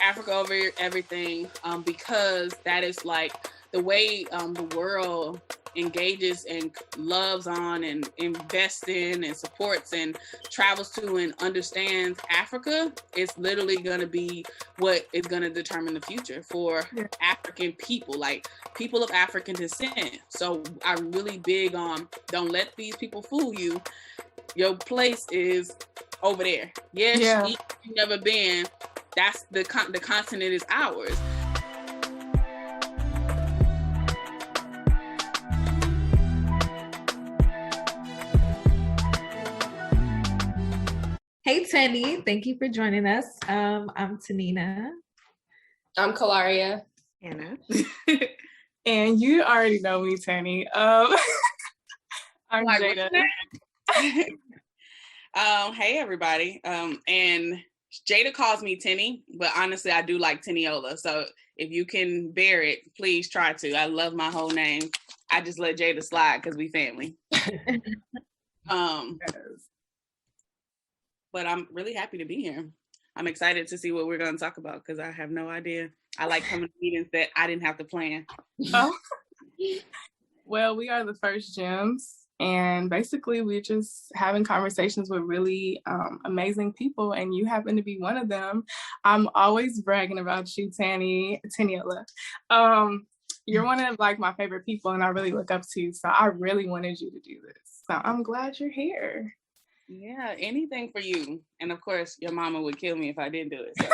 Africa over everything, because that is like the way the world engages and loves on and invests in and supports and travels to and understands Africa. It's literally going to be what is going to determine the future for African people, like people of African descent. So I'm really big on, don't let these people fool you. Your place is over there. Yes, you've never been. That's the continent is ours. Hey, Teni, thank you for joining us. I'm Tanina. I'm Kalaria. Anna. And you already know me, Teni. I'm Jada. Hey, everybody. And Jada calls me Teni, but honestly, I do like Tiniola. So if you can bear it, please try to. I love my whole name. I just let Jada slide because we family. But I'm really happy to be here. I'm excited to see what we're going to talk about because I have no idea. I like coming to meetings that I didn't have to plan. Oh. Well, we are the First Gems, and basically we're just having conversations with really amazing people, and you happen to be one of them. I'm always bragging about you, Tiniola. You're one of like my favorite people, and I really look up to you, so I really wanted you to do this. So I'm glad you're here. Yeah, anything for you. And of course, your mama would kill me if I didn't do it. So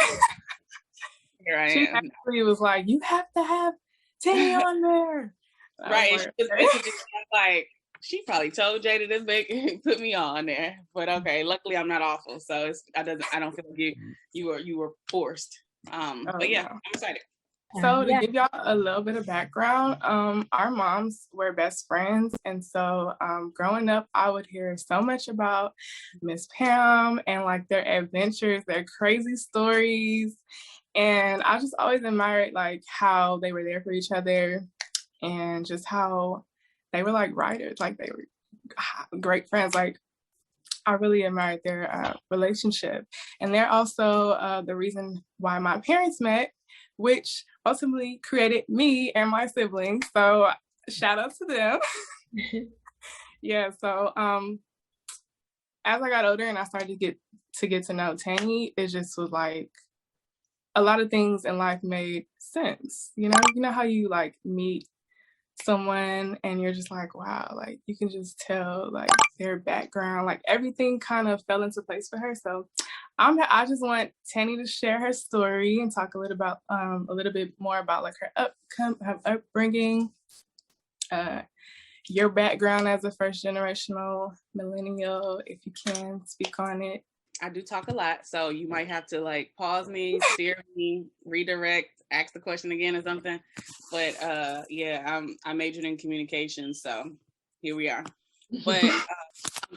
here I am. She actually was like, you have to have Teni on there. Right. She was basically like, she probably told Jada to put me on there. But okay, luckily I'm not awful. So I don't feel like you were forced. But yeah, I'm excited. So to give y'all a little bit of background, our moms were best friends. And so growing up, I would hear so much about Miss Pam and like their adventures, their crazy stories. And I just always admired like how they were there for each other and just how they were like writers, like they were great friends. Like I really admired their relationship. And they're also the reason why my parents met, which ultimately created me and my siblings. So shout out to them. So as I got older and I started to get to know Teni, it just was like a lot of things in life made sense. You know how you like meet someone and you're just like, wow, like you can just tell like their background, like everything kind of fell into place for her. So I just want Teni to share her story and talk a little bit more about like her upbringing, your background as a first generational millennial, if you can speak on it. I do talk a lot, so you might have to like pause me, steer me, redirect, ask the question again or something. But I majored in communication, so here we are. But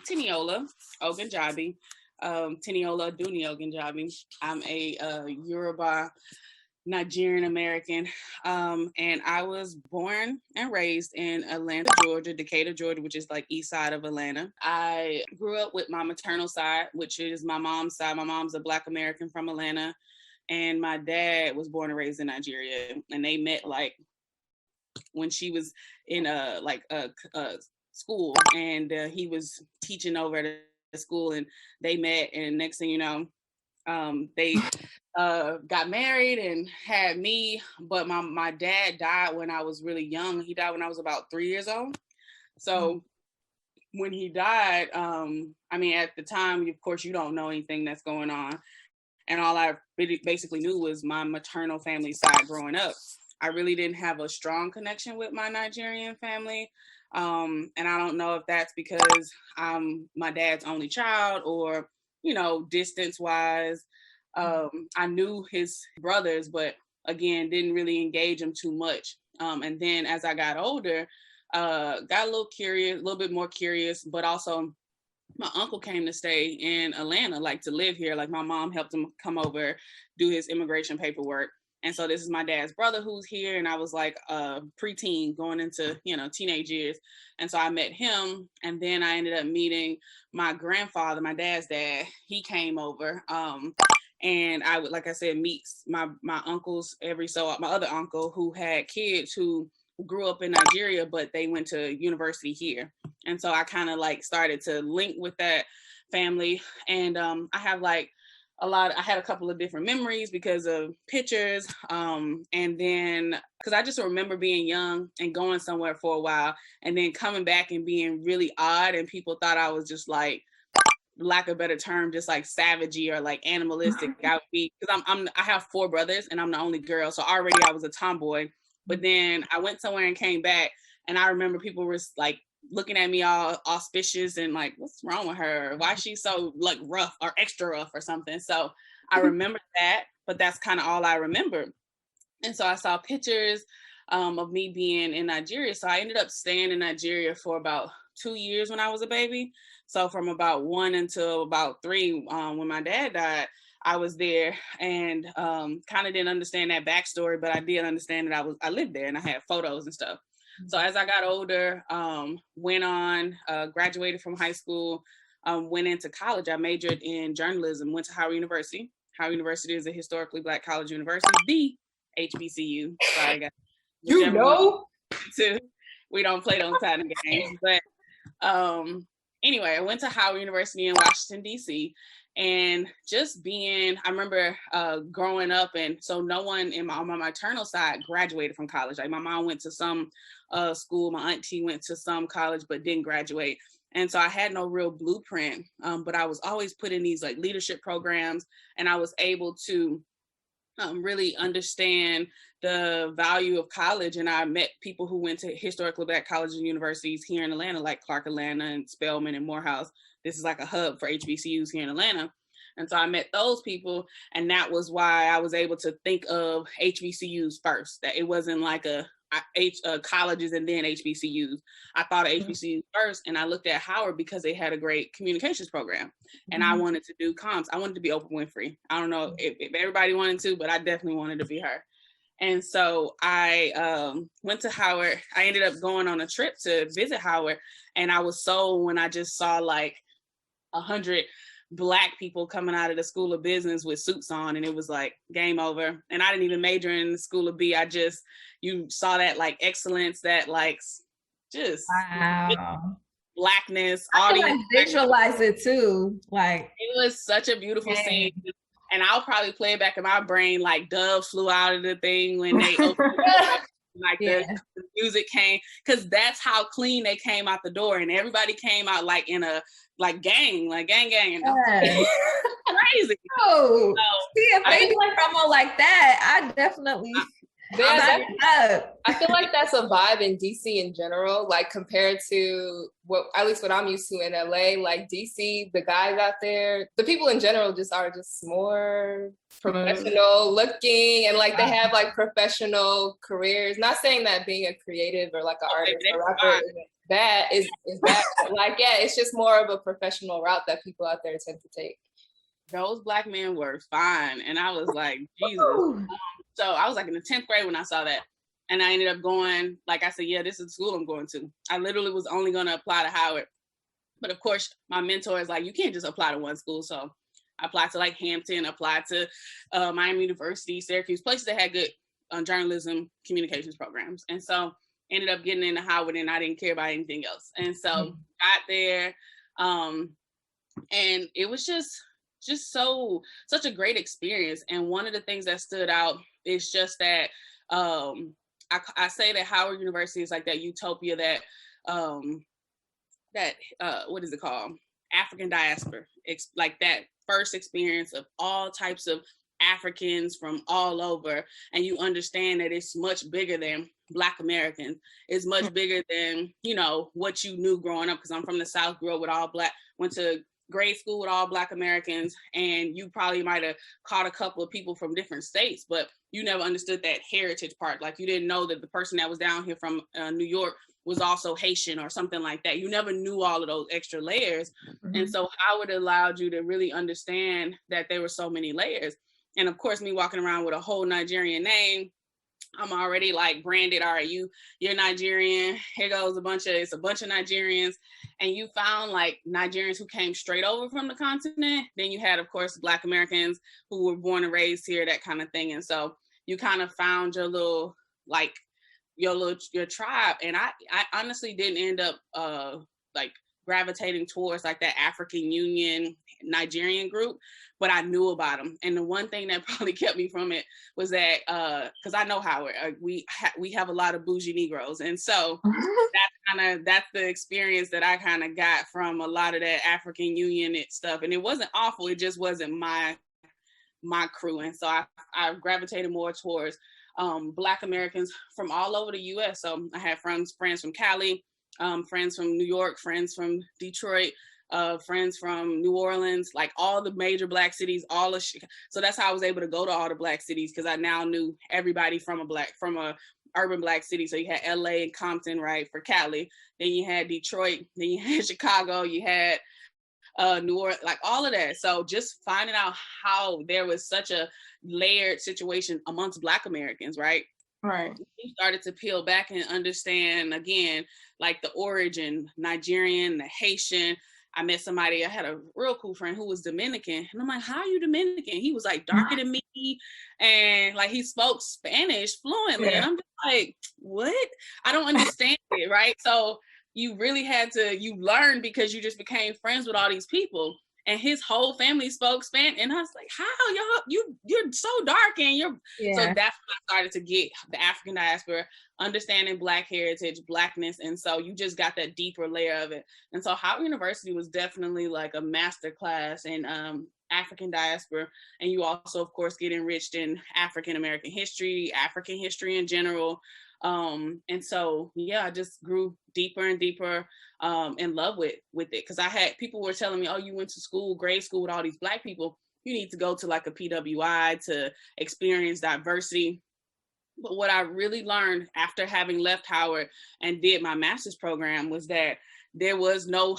Teni-Ola Ogunjobi. Teni-Ola Ogunjobi. I'm a Yoruba Nigerian American, and I was born and raised in Atlanta, Georgia, Decatur, Georgia, which is like east side of Atlanta. I grew up with my maternal side, which is my mom's side. My mom's a Black American from Atlanta, and my dad was born and raised in Nigeria, and they met like when she was in a school, and he was teaching over at a school, and they met, and next thing you know, they got married and had me. But my dad died when I was really young. He died when I was about 3 years old. So when he died, at the time, of course, you don't know anything that's going on. And all I basically knew was my maternal family side growing up. I really didn't have a strong connection with my Nigerian family. And I don't know if that's because I'm my dad's only child or, distance wise. I knew his brothers, but again, didn't really engage them too much. And then as I got older, got a little bit more curious, but also my uncle came to stay in Atlanta, like to live here. Like my mom helped him come over, do his immigration paperwork. And so this is my dad's brother who's here. And I was like preteen going into, teenage years. And so I met him. And then I ended up meeting my grandfather, my dad's dad. He came over. And I would, like I said, meet my uncles my other uncle who had kids who grew up in Nigeria, but they went to university here. And so I kind of like started to link with that family. And I have like I had a couple of different memories because of pictures. And then, because I just remember being young and going somewhere for a while and then coming back and being really odd. And people thought I was just like, lack of a better term, just like savagey or like animalistic. I would be, because I have 4 brothers and I'm the only girl. So already I was a tomboy. But then I went somewhere and came back. And I remember people were like, looking at me all auspicious and like, what's wrong with her? Why is she so like rough or extra rough or something? So I remember that, but that's kind of all I remember. And so I saw pictures of me being in Nigeria. So I ended up staying in Nigeria for about 2 years when I was a baby. So from about 1 until about 3, when my dad died, I was there and kind of didn't understand that backstory, but I did understand that I lived there and I had photos and stuff. So as I got older, went on, graduated from high school, went into college. I majored in journalism, went to Howard University. Howard University is a historically Black college university, the HBCU. Sorry, guys. You know? We don't play those kind of games. But anyway, I went to Howard University in Washington, D.C., and just I remember growing up, and so no one on my maternal side graduated from college. Like my mom went to some school, my auntie went to some college, but didn't graduate. And so I had no real blueprint, but I was always put in these like leadership programs, and I was able to really understand the value of college. And I met people who went to historically Black colleges and universities here in Atlanta, like Clark Atlanta and Spelman and Morehouse. This is like a hub for HBCUs here in Atlanta. And so I met those people, and that was why I was able to think of HBCUs first, that it wasn't like colleges and then HBCUs. I thought of HBCUs first, and I looked at Howard because they had a great communications program, and I wanted to do comms. I wanted to be Oprah Winfrey. I don't know if everybody wanted to, but I definitely wanted to be her. And so I went to Howard. I ended up going on a trip to visit Howard, and I was sold when I just saw like 100 Black people coming out of the School of Business with suits on, and it was like game over. And I didn't even major in the School of B. You saw that like excellence, that like just wow. Blackness. I can like visualize it too. Like it was such a beautiful scene. And I'll probably play it back in my brain like doves flew out of the thing when they opened it. Like the music came, because that's how clean they came out the door, and everybody came out like in a gang, and crazy. Oh, see, if they do a promo like that, I definitely. I feel like that's a vibe in DC in general, like compared to at least what I'm used to in LA. Like DC, the guys out there, the people in general are just more professional looking, and like they have like professional careers. Not saying that being a creative or like an artist or rapper is bad, but like it's just more of a professional route that people out there tend to take. Those Black men were fine, and I was like, Jesus. So I was like in the 10th grade when I saw that. And I ended up going, like I said, this is the school I'm going to. I literally was only going to apply to Howard. But of course, my mentor is like, you can't just apply to one school. So I applied to like Hampton, applied to Miami University, Syracuse, places that had good journalism communications programs. And so ended up getting into Howard, and I didn't care about anything else. And so got there. And it was just such a great experience. And one of the things that stood out is just that I say that Howard University is like that utopia that what is it called? African diaspora. It's like that first experience of all types of Africans from all over, and you understand that it's much bigger than Black Americans. It's much bigger than, what you knew growing up, because I'm from the South, grew up with all Black, went to grade school with all Black Americans, and you probably might have caught a couple of people from different states, but you never understood that heritage part. Like you didn't know that the person that was down here from New York was also Haitian or something like that. You never knew all of those extra layers. And so Howard allowed you to really understand that there were so many layers. And of course, me walking around with a whole Nigerian name, I'm already like branded. All right, you're Nigerian. Here goes a bunch of Nigerians, and you found like Nigerians who came straight over from the continent. Then you had, of course, Black Americans who were born and raised here, that kind of thing. And so you kind of found your little like your tribe. And I honestly didn't end up like gravitating towards like that African Union Nigerian group, but I knew about them. And the one thing that probably kept me from it was that because I know Howard, we have a lot of bougie Negroes, and so that's the experience that I kind of got from a lot of that African Union stuff. And it wasn't awful; it just wasn't my crew. And so I gravitated more towards Black Americans from all over the U.S. So I had friends from Cali, friends from New York, friends from Detroit, friends from New Orleans, like all the major Black cities, all of Chicago. So that's how I was able to go to all the Black cities, because I now knew everybody from a urban Black city. So you had LA and Compton, right, for Cali. Then you had Detroit. Then you had Chicago. You had New Orleans, like all of that. So just finding out how there was such a layered situation amongst Black Americans, right? Right. We started to peel back and understand again, like the origin, Nigerian, the Haitian. I met somebody, I had a real cool friend who was Dominican. And I'm like, how are you Dominican? He was like darker than me. And like he spoke Spanish fluently. Yeah. And I'm just like, what? I don't understand it, right? So you really had to, you learn because you just became friends with all these people. And his whole family spoke Spanish. And I was like, how you're so dark, and you're so that's when I started to get the African diaspora, understanding Black heritage, Blackness. And so you just got that deeper layer of it. And so Howard University was definitely like a master class in African diaspora. And you also, of course, get enriched in African American history, African history in general. And so, yeah, I just grew deeper and deeper in love with it. Because I had people were telling me, oh, you went to school, grade school with all these Black people. You need to go to like a PWI to experience diversity. But what I really learned after having left Howard and did my master's program was that there was no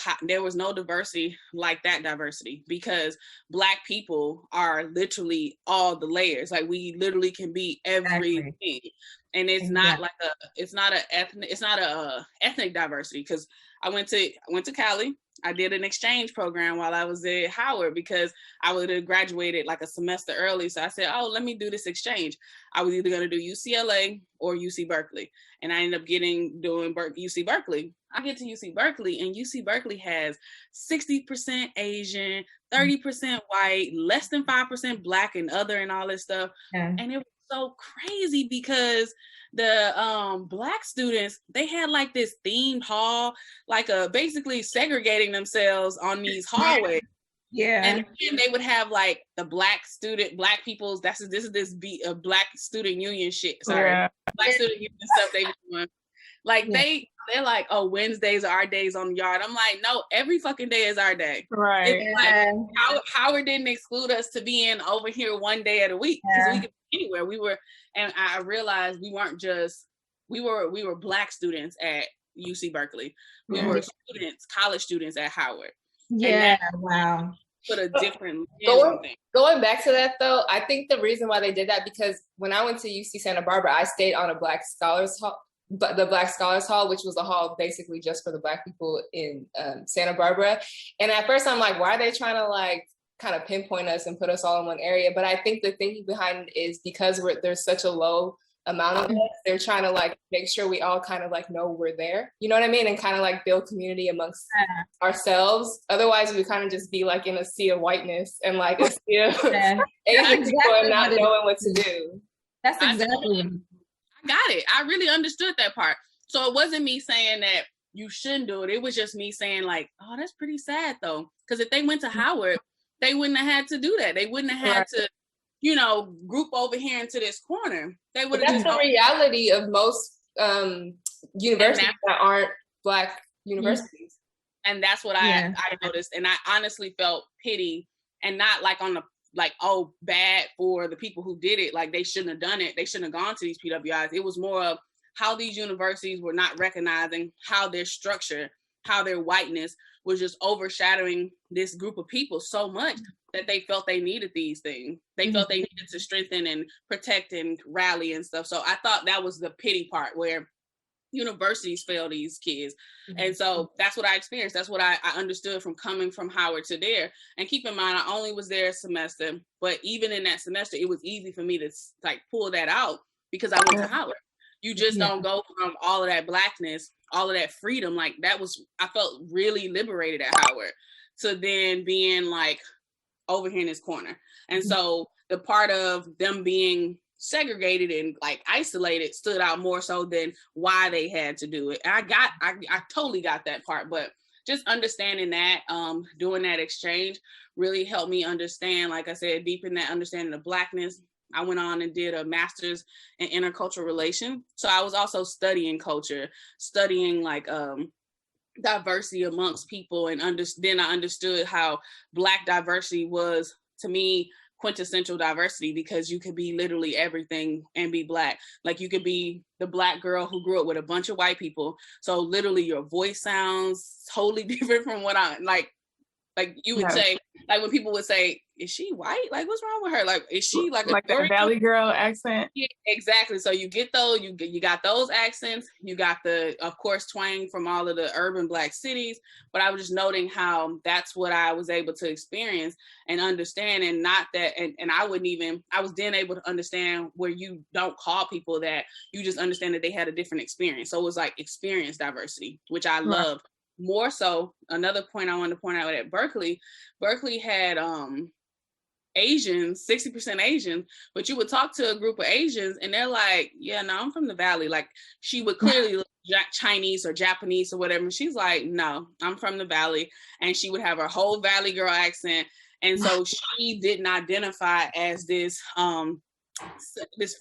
diversity like that diversity, because Black people are literally all the layers. Like we literally can be everything. Exactly. And it's not like it's not a ethnic diversity, because I went to Cali. I did an exchange program while I was at Howard, because I would have graduated like a semester early. So I said, oh, let me do this exchange. I was either going to do UCLA or UC Berkeley. And I ended up doing UC Berkeley. I get to UC Berkeley, and UC Berkeley has 60% Asian, 30% white, less than 5% Black and other and all this stuff. Yeah. And it was so crazy because the Black students, they had like this themed hall, like basically segregating themselves on these hallways. Yeah. And then they would have like the Black people's, this Black student union shit. Sorry. Yeah. Black student union stuff they were doing. Like they're like, oh, Wednesdays are our days on the yard. I'm like, no, every fucking day is our day. Right. Like, Howard didn't exclude us to be in over here one day of the week, because we could be anywhere. We were, and I realized we weren't just, we were Black students at UC Berkeley. We were college students at Howard. Yeah. Wow. Put a different going back to that though, I think the reason why they did that, because when I went to UC Santa Barbara, I stayed on a Black Scholars Hall. But the Black Scholars Hall, which was a hall basically just for the Black people in Santa Barbara. And at first I'm like, why are they trying to like kind of pinpoint us and put us all in one area? But I think the thinking behind it is because there's such a low amount of us, they're trying to like make sure we all kind of like know we're there. You know what I mean? And kind of like build community amongst ourselves. Otherwise we kind of just be like in a sea of whiteness and like a sea of Asian people and not knowing what to do. That's exactly. I got it. I really understood that part. So it wasn't me saying that you shouldn't do it. It was just me saying like, oh, that's pretty sad though. Because if they went to Howard, they wouldn't have had to do that. They wouldn't have had to, group over here into this corner. They would have. That's the reality of most universities that aren't Black universities. And that's what I noticed. And I honestly felt pity, and not like on the like, oh, bad for the people who did it. Like they shouldn't have done it. They shouldn't have gone to these PWIs. It was more of how these universities were not recognizing how their structure, how their whiteness was just overshadowing this group of people so much. that they felt they needed these things. They felt they needed to strengthen and protect and rally and stuff. So I thought that was the pity part, where universities fail these kids. And so that's what I experienced. That's what I understood from coming from Howard to there. And keep in mind, I only was there a semester, but even in that semester, it was easy for me to like pull that out because I went to Howard. You just don't go from all of that Blackness, all of that freedom. Like I felt really liberated at Howard, to then being like over here in this corner. And so the part of them being segregated and like isolated stood out more so than why they had to do it. And I totally got that part, but just understanding that, doing that exchange really helped me understand, like I said, deepen that understanding of Blackness. I went on and did a master's in intercultural relations. So I was also studying culture, studying like diversity amongst people, and then I understood how Black diversity was, to me, quintessential diversity, because you could be literally everything and be Black. Like you could be the Black girl who grew up with a bunch of white people. So literally your voice sounds totally different from what like you would say, like when people would say, is she white? Like, what's wrong with her? Like, is she like a Valley girl accent? Yeah, exactly. So you get those, you got those accents, you got the, of course, twang from all of the urban Black cities. But I was just noting how that's what I was able to experience and understand, and not that, and I was then able to understand where you don't call people that, you just understand that they had a different experience. So it was like experience diversity, which I loved. More so, another point I wanted to point out at Berkeley had Asians, 60% Asian, but you would talk to a group of Asians and they're like, yeah, no, I'm from the Valley. Like she would clearly look Chinese or Japanese or whatever. And she's like, no, I'm from the Valley. And she would have her whole Valley girl accent. And so she didn't identify as this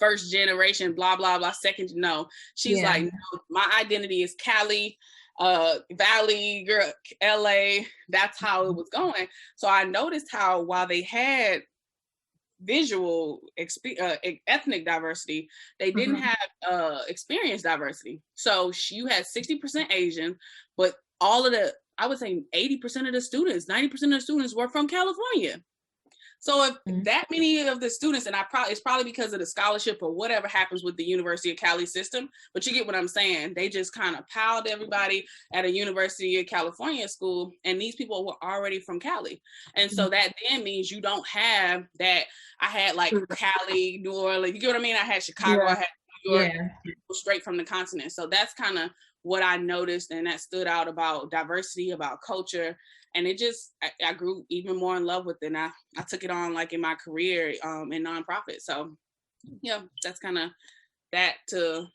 first generation, blah, blah, blah, second. No, she's like, no, my identity is Cali, Valley girl, LA. That's how it was going. So I noticed how while they had visual ethnic diversity, they didn't have experience diversity. So you had 60% Asian, but I would say 80% of the students, 90% of the students were from California. So if that many of the students, and it's probably because of the scholarship or whatever happens with the University of Cali system, but you get what I'm saying. They just kind of piled everybody at a University of California school, and these people were already from Cali. And so that then means you don't have that. I had like Cali, New Orleans, you get what I mean? I had Chicago, I had New York, straight from the continent. So that's kind of what I noticed, and that stood out about diversity, about culture. And it just, I grew even more in love with it. And I took it on like in my career in nonprofit. So yeah, that's kind of that to,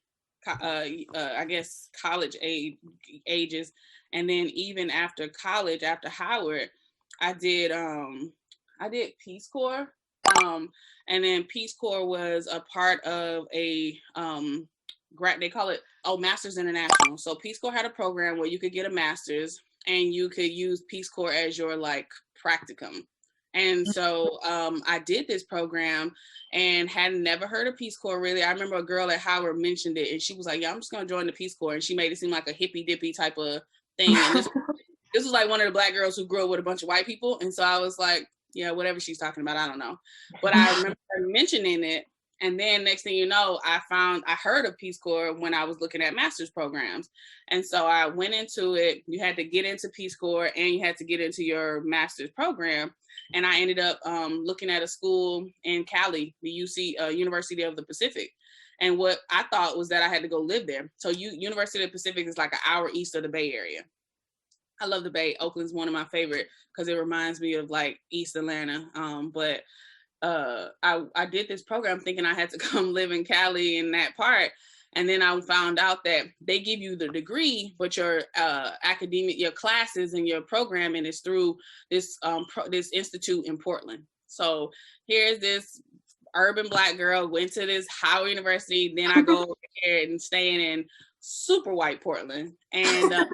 I guess, college ages. And then even after college, after Howard, I did Peace Corps. And then Peace Corps was a part of a, they call it, Masters International. So Peace Corps had a program where you could get a master's, and you could use Peace Corps as your like practicum. And so I did this program and had never heard of Peace Corps really. I remember a girl at Howard mentioned it, and she was like, yeah, I'm just gonna join the Peace Corps. And she made it seem like a hippy dippy type of thing. And this was like one of the Black girls who grew up with a bunch of white people. And so I was like, yeah, whatever she's talking about, I don't know. But I remember her mentioning it. And then next thing you know, I heard of Peace Corps when I was looking at master's programs. And so I went into it. You had to get into Peace Corps and you had to get into your master's program. And I ended up looking at a school in Cali, the UC, University of the Pacific. And what I thought was that I had to go live there. So University of the Pacific is like an hour east of the Bay Area. I love the Bay. Oakland's one of my favorite because it reminds me of like East Atlanta. But I did this program thinking I had to come live in Cali in that part. And then I found out that they give you the degree, but your your classes and your programming is through this this institute in Portland. So here's this urban Black girl, went to this Howard University. Then I go over here and staying in super white Portland. And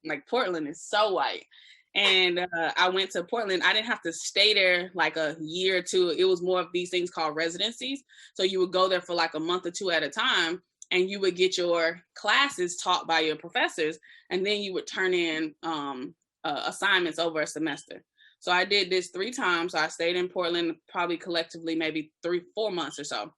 like Portland is so white. And I went to Portland. I didn't have to stay there like a year or two. It was more of these things called residencies. So you would go there for like a month or two at a time, and you would get your classes taught by your professors, and then you would turn in assignments over a semester. So I did this 3 times. So I stayed in Portland probably collectively maybe 3-4 months or so.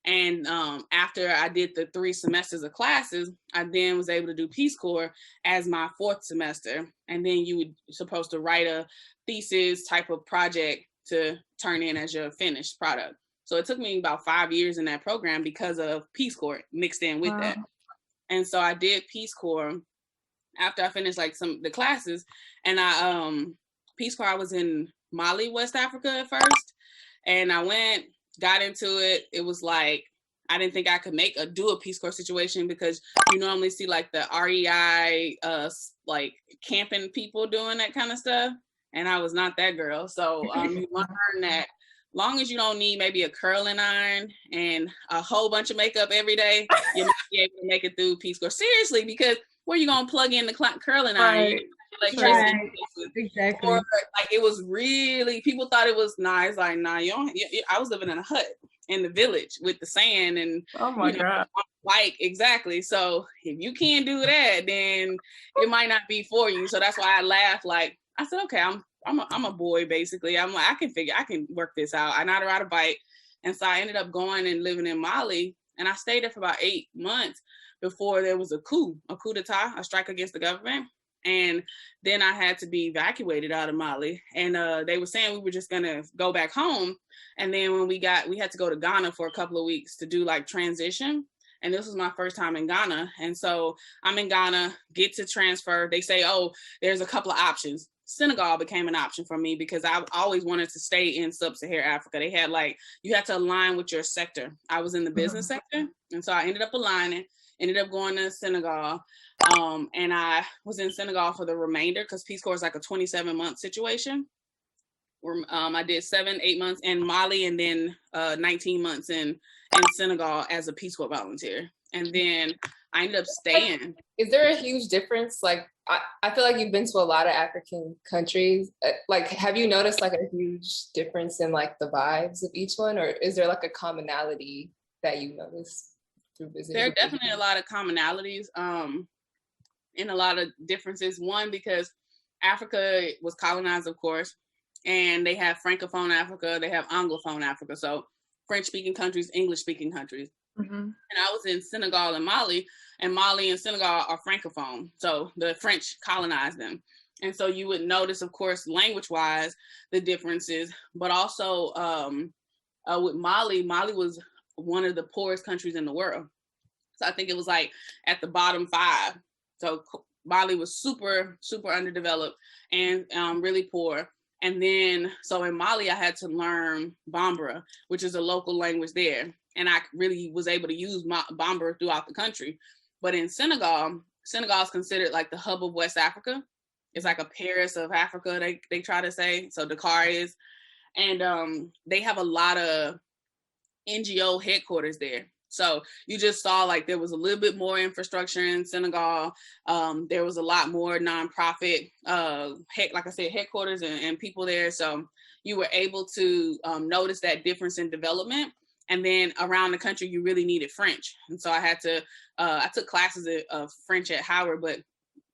And after I did the 3 semesters of classes, I then was able to do Peace Corps as my 4th semester. And then you were supposed to write a thesis type of project to turn in as your finished product. So it took me about 5 years in that program because of Peace Corps mixed in with that. And so I did Peace Corps after I finished like the classes. And Peace Corps, I was in Mali, West Africa at first. And I got into it. It was like, I didn't think I could do a Peace Corps situation because you normally see like the REI, like camping people doing that kind of stuff. And I was not that girl. So you learn that long as you don't need maybe a curling iron and a whole bunch of makeup every day, you might be able to make it through Peace Corps. Seriously, because where you gonna plug in the curling iron? Right. Exactly. Or like it was really, people thought it was nice. Like, nah, I was living in a hut in the village with the sand and oh my God. Like exactly. So if you can't do that, then it might not be for you. So that's why I laughed. Like I said, okay, I'm a boy basically. I'm like, I can work this out. I know how to ride a bike. And so I ended up going and living in Mali, and I stayed there for about 8 months before there was a coup d'etat, a strike against the government. And then I had to be evacuated out of Mali. And they were saying we were just gonna go back home. And then when we had to go to Ghana for a couple of weeks to do like transition. And this was my first time in Ghana. And so I'm in Ghana, get to transfer. They say, oh, there's a couple of options. Senegal became an option for me because I always wanted to stay in sub-Saharan Africa. They had like, you had to align with your sector. I was in the business sector. And so I ended up aligning, ended up going to Senegal. And I was in Senegal for the remainder because Peace Corps is like a 27-month situation. Where I did 7-8 months in Mali and then 19 months in Senegal as a Peace Corps volunteer. And then I ended up staying. Is there a huge difference? Like, I feel like you've been to a lot of African countries. Like, have you noticed like a huge difference in like the vibes of each one? Or is there like a commonality that you notice through visiting? There are definitely a lot of commonalities and a lot of differences. One, because Africa was colonized, of course, and they have Francophone Africa, they have Anglophone Africa. So French-speaking countries, English-speaking countries. Mm-hmm. And I was in Senegal and Mali and Senegal are Francophone. So the French colonized them. And so you would notice, of course, language-wise, the differences, but also with Mali was one of the poorest countries in the world. So I think it was like at the bottom 5. So Mali was super, super underdeveloped and really poor. And then, so in Mali, I had to learn Bambara, which is a local language there. And I really was able to use Bambara throughout the country. But in Senegal is considered like the hub of West Africa. It's like a Paris of Africa, they try to say. So Dakar is. And they have a lot of NGO headquarters there. So you just saw like there was a little bit more infrastructure in Senegal. There was a lot more nonprofit, like I said, headquarters and people there. So you were able to notice that difference in development. And then around the country, you really needed French. And so I took classes of French at Howard, but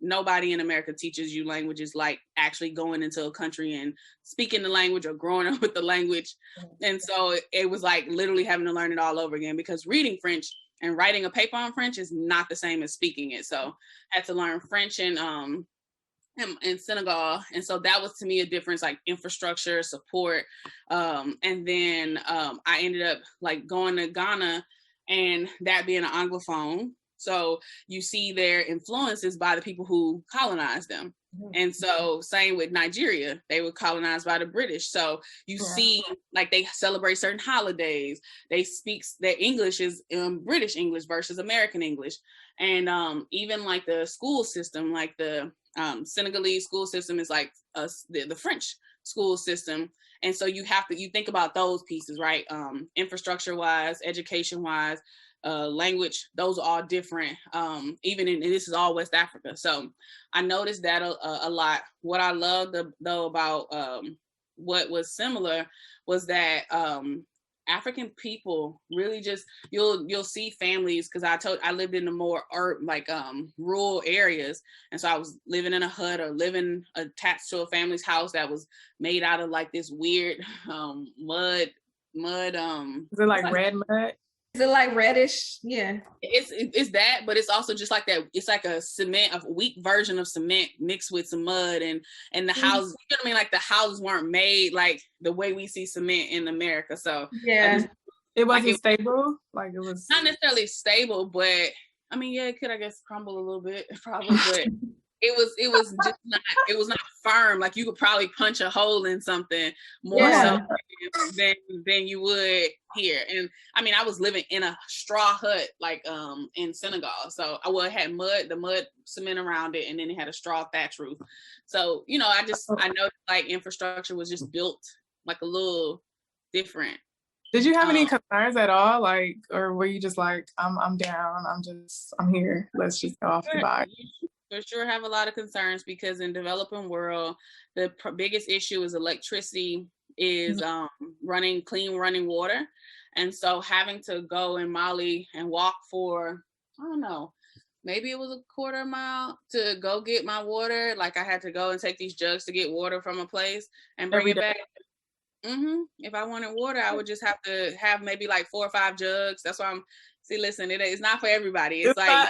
nobody in America teaches you languages like actually going into a country and speaking the language or growing up with the language. And so it was like literally having to learn it all over again, because reading French and writing a paper on French is not the same as speaking it. So I had to learn French in Senegal. And so that was to me a difference, like infrastructure, support. And then I ended up like going to Ghana, and that being an Anglophone. So you see their influences by the people who colonized them. And so same with Nigeria, they were colonized by the British. So you see like they celebrate certain holidays. They speak, their English is British English versus American English. And even like the school system, like the Senegalese school system is like the French school system. And so you think about those pieces, right? Infrastructure wise, education wise, language, those are all different, even in, and this is all West Africa. So I noticed that a lot. What I loved though about what was similar was that African people really just, you'll see families, because I lived in the more rural areas, and so I was living in a hut or living attached to a family's house that was made out of like this weird mud. Is it like red mud? Is it like reddish? Yeah. It's that, but it's also just like that. It's like a weak version of cement mixed with some mud, and the houses, you know what I mean? Like the houses weren't made like the way we see cement in America. So yeah, it wasn't stable. Like it was not necessarily stable, but I mean, yeah, it could, I guess, crumble a little bit, probably, but it was just not, it was not firm. Like you could probably punch a hole in something more so than you would here. And I mean, I was living in a straw hut, like in Senegal. So it had the mud cement around it, and then it had a straw thatch roof. So, you know, I know like infrastructure was just built like a little different. Did you have any concerns at all? Like, or were you just like, I'm down, I'm here, let's just go off the vibe? For sure have a lot of concerns, because in developing world, the biggest issue is electricity, is clean running water. And so having to go in Mali and walk for, I don't know, maybe it was a quarter mile to go get my water. Like I had to go and take these jugs to get water from a place and bring it back. If I wanted water, I would just have to have maybe like 4 or 5 jugs. That's why listen, it's not for everybody. It's like,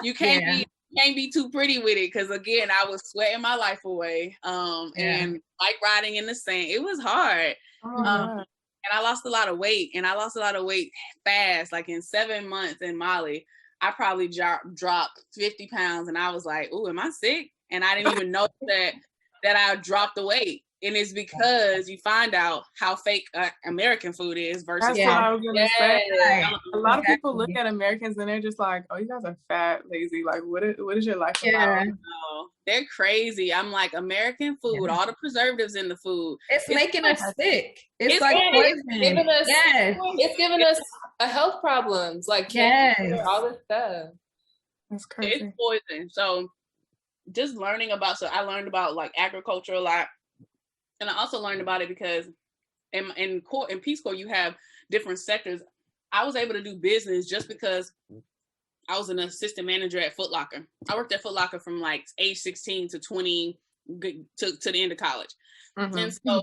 you can't be too pretty with it, because again, I was sweating my life away, and bike riding in the sand. It was hard, and I lost a lot of weight, fast. Like in 7 months in Mali, I probably dropped 50 pounds, and I was like, "Ooh, am I sick?" And I didn't even know that I dropped the weight. And it's because you find out how fake American food is versus. That's what I was gonna say. A lot of people look at Americans and they're just like, "Oh, you guys are fat, lazy. Like, what is your life about?" No, they're crazy. I'm like, American food, all the preservatives in the food, it's making us sick. It's like poison. It's giving us health problems, like cancer, all this stuff. That's crazy. It's poison. So just learning about, I learned about like agriculture a lot. And I also learned about it because in Peace Corps, you have different sectors. I was able to do business just because I was an assistant manager at Foot Locker. I worked at Foot Locker from like age 16 to 20 to the end of college. And so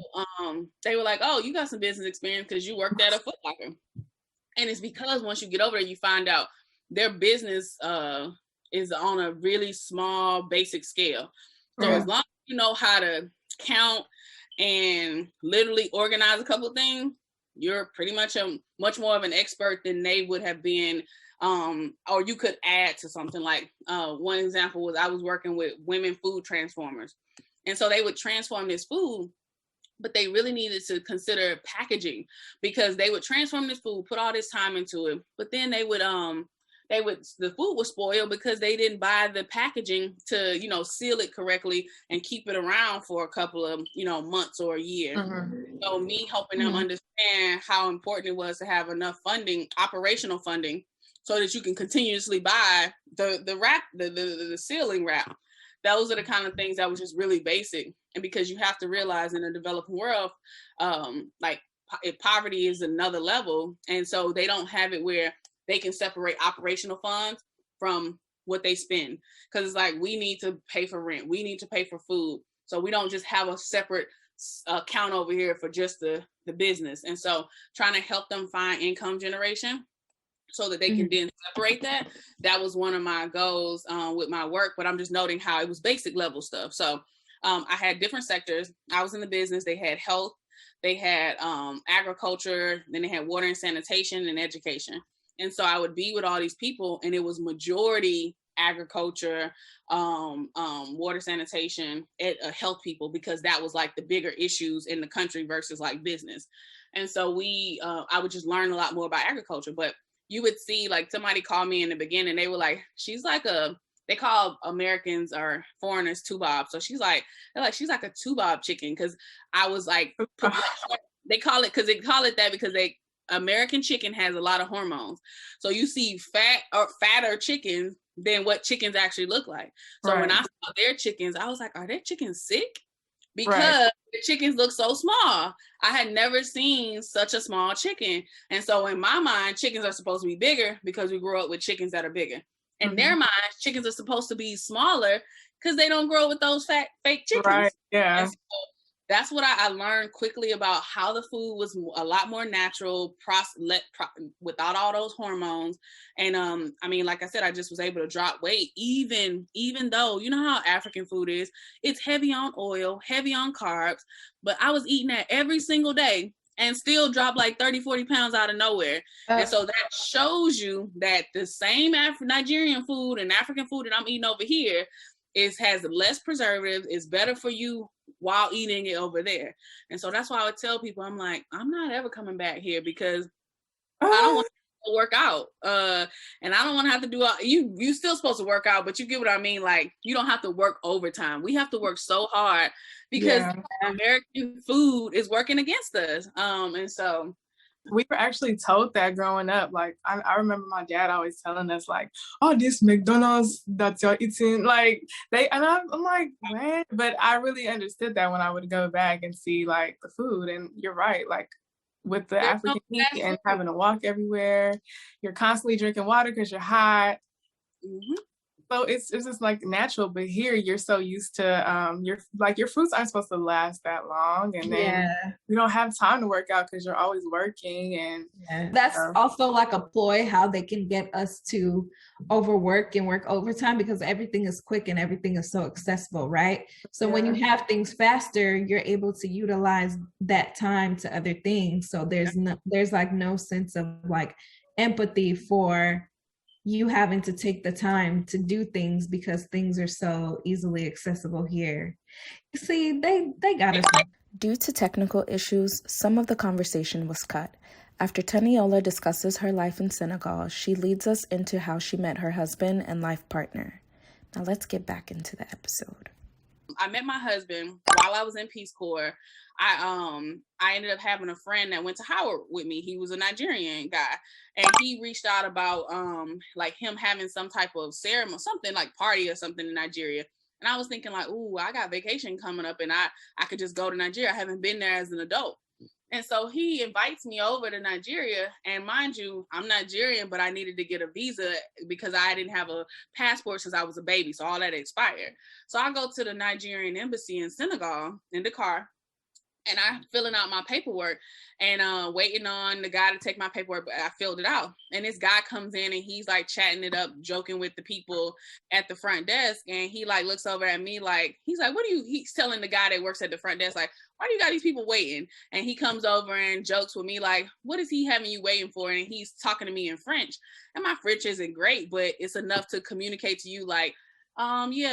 they were like, "Oh, you got some business experience because you worked at a Foot Locker." And it's because once you get over there, you find out their business is on a really small, basic scale. So as long as you know how to count and literally organize a couple of things, you're pretty much much more of an expert than they would have been, or you could add to something. Like one example was I was working with women food transformers, and so they would transform this food, but they really needed to consider packaging, because they would transform this food, put all this time into it, but then the food was spoiled because they didn't buy the packaging to, seal it correctly and keep it around for a couple of, months or a year. So me helping them understand how important it was to have enough funding, operational funding, so that you can continuously buy the wrap, the sealing wrap. Those are the kind of things that was just really basic. And because you have to realize in a developing world, poverty is another level. And so they don't have it where they can separate operational funds from what they spend. Because it's like, we need to pay for rent. We need to pay for food. So we don't just have a separate account over here for just the business. And so trying to help them find income generation so that they can then separate that. That was one of my goals with my work, but I'm just noting how it was basic level stuff. So I had different sectors. I was in the business. They had health, they had agriculture, then they had water and sanitation and education. And so I would be with all these people, and it was majority agriculture, water, sanitation, health people, because that was like the bigger issues in the country versus like business. And so I would just learn a lot more about agriculture. But you would see, like, somebody called me in the beginning, they were like, they call Americans or foreigners tubob. So she's like a tubob chicken, because I was like, they call it that because American chicken has a lot of hormones. So you see fatter chickens than what chickens actually look like. So when I saw their chickens, I was like, are their chickens sick? because the chickens look so small. I had never seen such a small chicken. And so in my mind, chickens are supposed to be bigger because we grew up with chickens that are bigger. In their minds, chickens are supposed to be smaller because they don't grow up with those fake chickens. Right, yeah. And so that's what I learned quickly about how the food was a lot more natural, without all those hormones. And I mean, like I said, I just was able to drop weight, even though, you know how African food is. It's heavy on oil, heavy on carbs, but I was eating that every single day and still dropped like 30, 40 pounds out of nowhere. And so that shows you that the same Nigerian food and African food that I'm eating over here has less preservatives, is better for you while eating it over there. And so that's why I would tell people, I'm like, I'm not ever coming back here because I don't want to work out. And I don't want to have to do you still supposed to work out, but you get what I mean? Like, you don't have to work overtime. We have to work so hard because American food is working against us. And so we were actually told that growing up. Like, I remember my dad always telling us, like, oh, this McDonald's that you're eating, like, I'm like, what? But I really understood that when I would go back and see, like, the food. And you're right, like, with the African heat and having to walk everywhere, you're constantly drinking water because you're hot. So it's just like natural, but here you're so used to your fruits aren't supposed to last that long, and then you don't have time to work out because you're always working. And that's also like a ploy how they can get us to overwork and work overtime, because everything is quick and everything is so accessible, right? So when you have things faster, you're able to utilize that time to other things. So there's like no sense of like empathy for you having to take the time to do things because things are so easily accessible here. You see, they got us. Due to technical issues, some of the conversation was cut. After Teni-Ola discusses her life in Senegal, she leads us into how she met her husband and life partner. Now let's get back into the episode. I met my husband while I was in Peace Corps. I ended up having a friend that went to Howard with me. He was a Nigerian guy, and he reached out about like him having some type of ceremony, something like party or something in Nigeria. And I was thinking like, ooh, I got vacation coming up, and I could just go to Nigeria. I haven't been there as an adult. And so he invites me over to Nigeria. And mind you, I'm Nigerian, but I needed to get a visa because I didn't have a passport since I was a baby. So all that expired. So I go to the Nigerian embassy in Senegal in the car, and I'm filling out my paperwork and waiting on the guy to take my paperwork, but I filled it out. And this guy comes in and he's like chatting it up, joking with the people at the front desk. And he like looks over at me like, he's like, he's telling the guy that works at the front desk, like, why do you got these people waiting? And he comes over and jokes with me like, what is he having you waiting for? And he's talking to me in French. And my French isn't great, but it's enough to communicate to you like,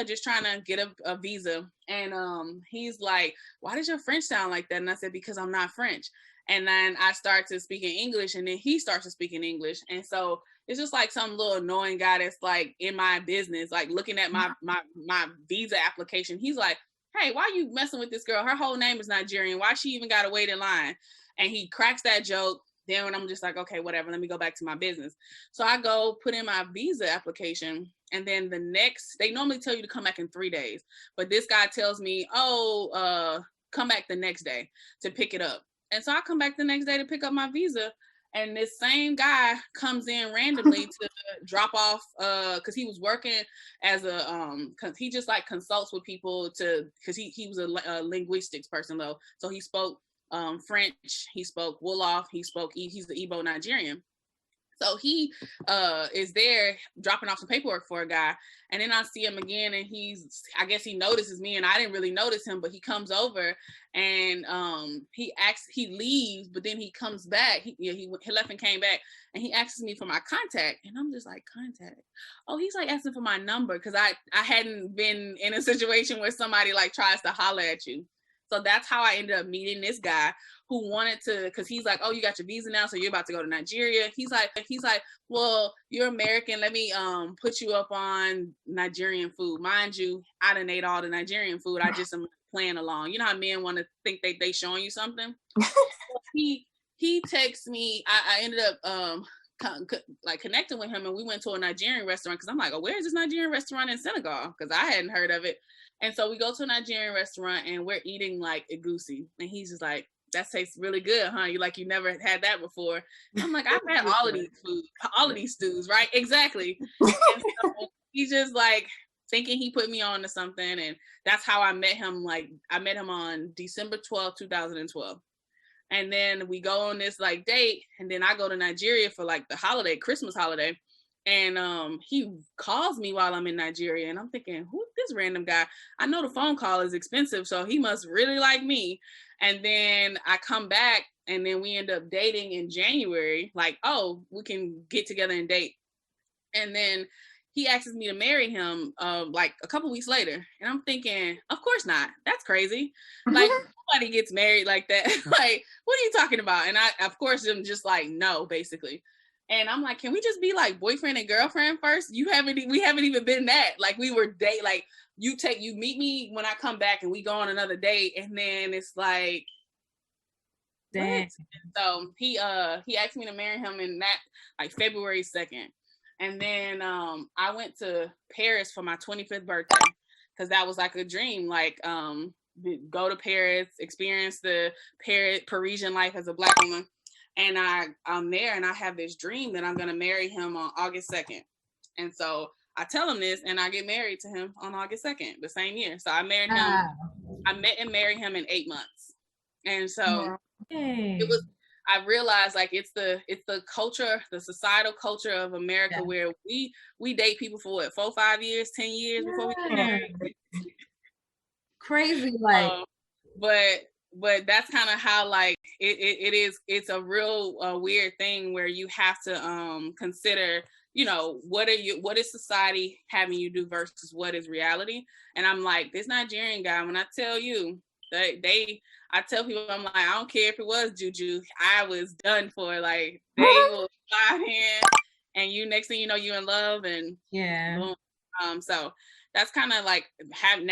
just trying to get a visa. And he's like, why does your French sound like that? And I said, because I'm not French. And then I start to speak in English, and then he starts to speak in English. And so it's just like some little annoying guy that's like in my business, like looking at my visa application. He's like, hey, why are you messing with this girl? Her whole name is Nigerian. Why she even got to wait in line? And he cracks that joke. Then when I'm just like, okay, whatever, let me go back to my business. So I go put in my visa application, and then they normally tell you to come back in 3 days. But this guy tells me, come back the next day to pick it up. And so I come back the next day to pick up my visa. And this same guy comes in randomly to drop off, because he was working as cause he just like consults with people because he was a linguistics person though. So he spoke French, he spoke Wolof, he's the Igbo Nigerian. So he is there dropping off some paperwork for a guy. And then I see him again, and I guess he notices me, and I didn't really notice him, but he comes over and he leaves, but then he comes back. He left and came back, and he asks me for my contact. And I'm just like, contact? Oh, he's like asking for my number because I hadn't been in a situation where somebody like tries to holler at you. So that's how I ended up meeting this guy who wanted to, because he's like, oh, you got your visa now, so you're about to go to Nigeria. He's like, well, you're American. Let me put you up on Nigerian food. Mind you, I done ate all the Nigerian food. I just am playing along. You know how men want to think they showing you something? He texts me. I ended up like connecting with him, and we went to a Nigerian restaurant because I'm like, oh, where is this Nigerian restaurant in Senegal? Because I hadn't heard of it. And so we go to a Nigerian restaurant and we're eating like egusi, and he's just like, that tastes really good, huh? You never had that before. I'm like, I've had all of these stews, right? Exactly. And so he's just like thinking he put me on to something, and that's how I met him. Like, I met him on December 12th, 2012. And then we go on this like date, and then I go to Nigeria for like the Christmas holiday. And he calls me while I'm in Nigeria, and I'm thinking, who's this random guy? I know the phone call is expensive, so he must really like me. And then I come back, and then we end up dating in January. Like, oh, we can get together and date. And then he asks me to marry him like a couple weeks later. And I'm thinking, of course not. That's crazy. Like, nobody gets married like that. Like, what are you talking about? And I, of course, am just like, no, basically. And I'm like, can we just be like boyfriend and girlfriend first? We haven't even been that. Like, we were date. Like, you meet me when I come back, and we go on another date, and then it's like, damn. So he asked me to marry him in that like February 2nd. And then I went to Paris for my 25th birthday, because that was like a dream. Like, go to Paris, experience the Parisian life as a Black woman. And I'm there, and I have this dream that I'm going to marry him on August 2nd. And so I tell him this, and I get married to him on August 2nd, the same year. So I married him. I met and married him in 8 months. And so I realized like it's the culture, the societal culture of America, where we date people for what, 4-5 years, 10 years before we get married. Crazy, like. But that's kind of how like it is. It's a real weird thing where you have to consider, you know, what is society having you do versus what is reality. And I'm like, this Nigerian guy, when I tell you I tell people, I'm like, I don't care if it was juju, I was done for. Like, they will fly in, and you, next thing you know, you in love, and boom. So that's kind of like having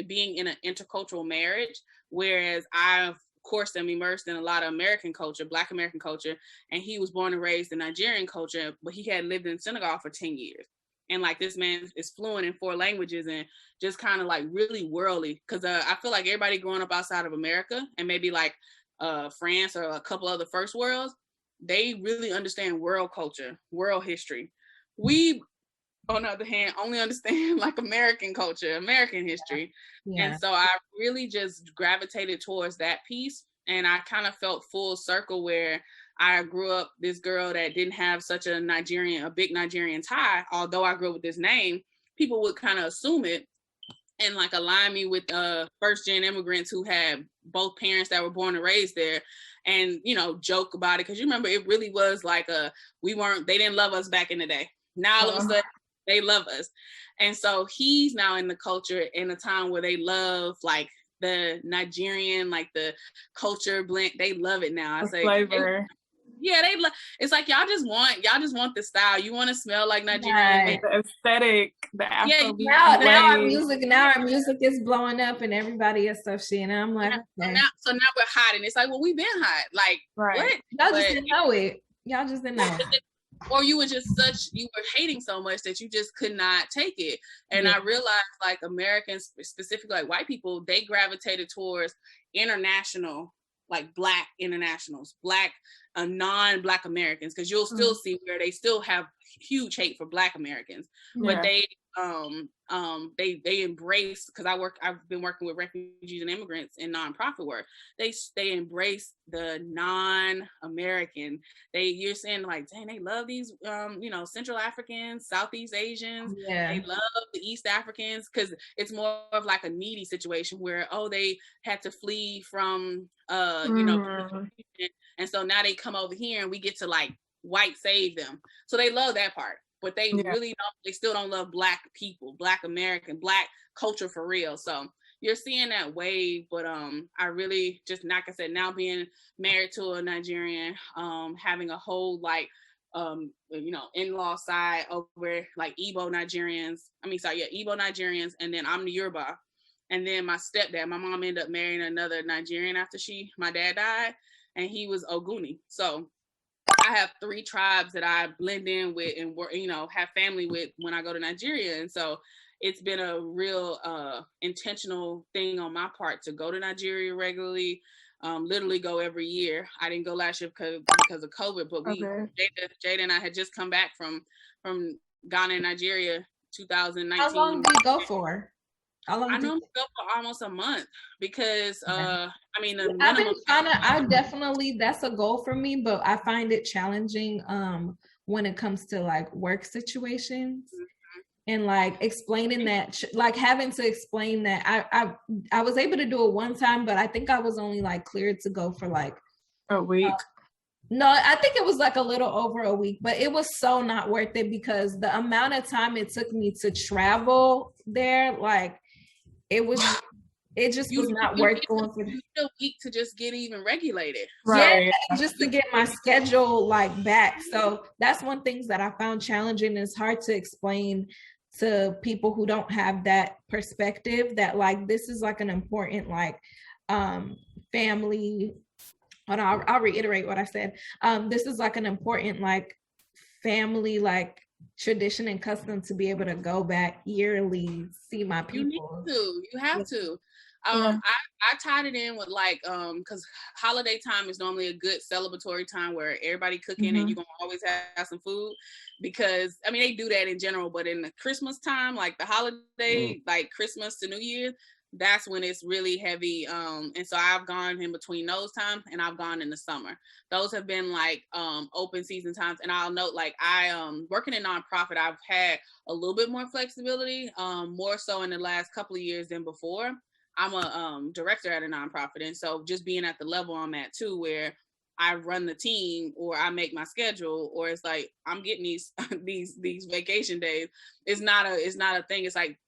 being in an intercultural marriage, whereas I, of course, am immersed in a lot of American culture, Black American culture, and he was born and raised in Nigerian culture, but he had lived in Senegal for 10 years. And like, this man is fluent in 4 languages and just kind of like really worldly. Because I feel like everybody growing up outside of America, and maybe like France or a couple other first worlds, they really understand world culture, world history. We, on the other hand, only understand like American culture, American history. And so I really just gravitated towards that piece. And I kind of felt full circle, where I grew up this girl that didn't have such a big Nigerian tie. Although I grew up with this name, people would kind of assume it and like align me with first-gen immigrants who had both parents that were born and raised there, and, you know, joke about it. Because you remember, it really was like they didn't love us back in the day. Now all of a sudden, they love us. And so he's now in the culture in a time where they love like the Nigerian, like the culture blend. They love it now. I say flavor. They love. It's like y'all just want the style. You want to smell like Nigerian. The aesthetic, the Afrobeat. Now our music is blowing up, and everybody is stuff shit. And I'm like, okay. So now we're hot, and it's like, well, we've been hot. Like, what? Y'all just didn't know it. Y'all just didn't know it. Or you were hating so much that you just could not take it. And I realized like Americans, specifically like white people, they gravitated towards international, like Black internationals, Black non-Black Americans, because you'll still see where they still have huge hate for Black Americans, but they embrace, because I've been working with refugees and immigrants in nonprofit work. They embrace the non-American. You're saying like, dang, they love these Central Africans, Southeast Asians. They love the East Africans, because it's more of like a needy situation where, they had to flee from and so now they come over here and we get to like white save them. So they love that part. But they they still don't love Black people, Black American, Black culture for real. So you're seeing that wave. But I really just, like I said, now being married to a Nigerian, having a whole like in-law side over like Igbo Nigerians, and then I'm the Yoruba. And then my stepdad, my mom ended up marrying another Nigerian after my dad died, and he was Oguni. So I I have 3 tribes that I blend in with and work, have family with when I go to Nigeria. And so it's been a real intentional thing on my part to go to Nigeria regularly, literally go every year. I didn't go last year because of COVID, but Jada and I had just come back from Ghana and Nigeria 2019. How long did you go for? I normally go for almost a month because I've been trying to, that's a goal for me, but I find it challenging when it comes to like work situations. And like explaining that, like having to explain that I was able to do it one time, but I think I was only like cleared to go for like a week. No, I think it was like a little over a week, but it was so not worth it because the amount of time it took me to travel there, like it just was not worth going for a week to just get even regulated. Right. Yeah, just to get my schedule like back. So that's one thing that I found challenging. It's hard to explain to people who don't have that perspective that like this is like an important like family. And I'll reiterate what I said. This is like an important like family like tradition and custom to be able to go back yearly, see my people. You have to. I tied it in with like because holiday time is normally a good celebratory time where everybody cooking and you're gonna always have some food, because I mean they do that in general, but in the Christmas time, like the holiday, like Christmas to New Year, that's when it's really heavy. And so I've gone in between those times and I've gone in the summer. Those have been like open season times. And I'll note like I working in nonprofit, I've had a little bit more flexibility, more so in the last couple of years than before. I'm a director at a nonprofit. And so just being at the level I'm at too, where I run the team or I make my schedule, or it's like I'm getting these vacation days. It's not a thing. It's like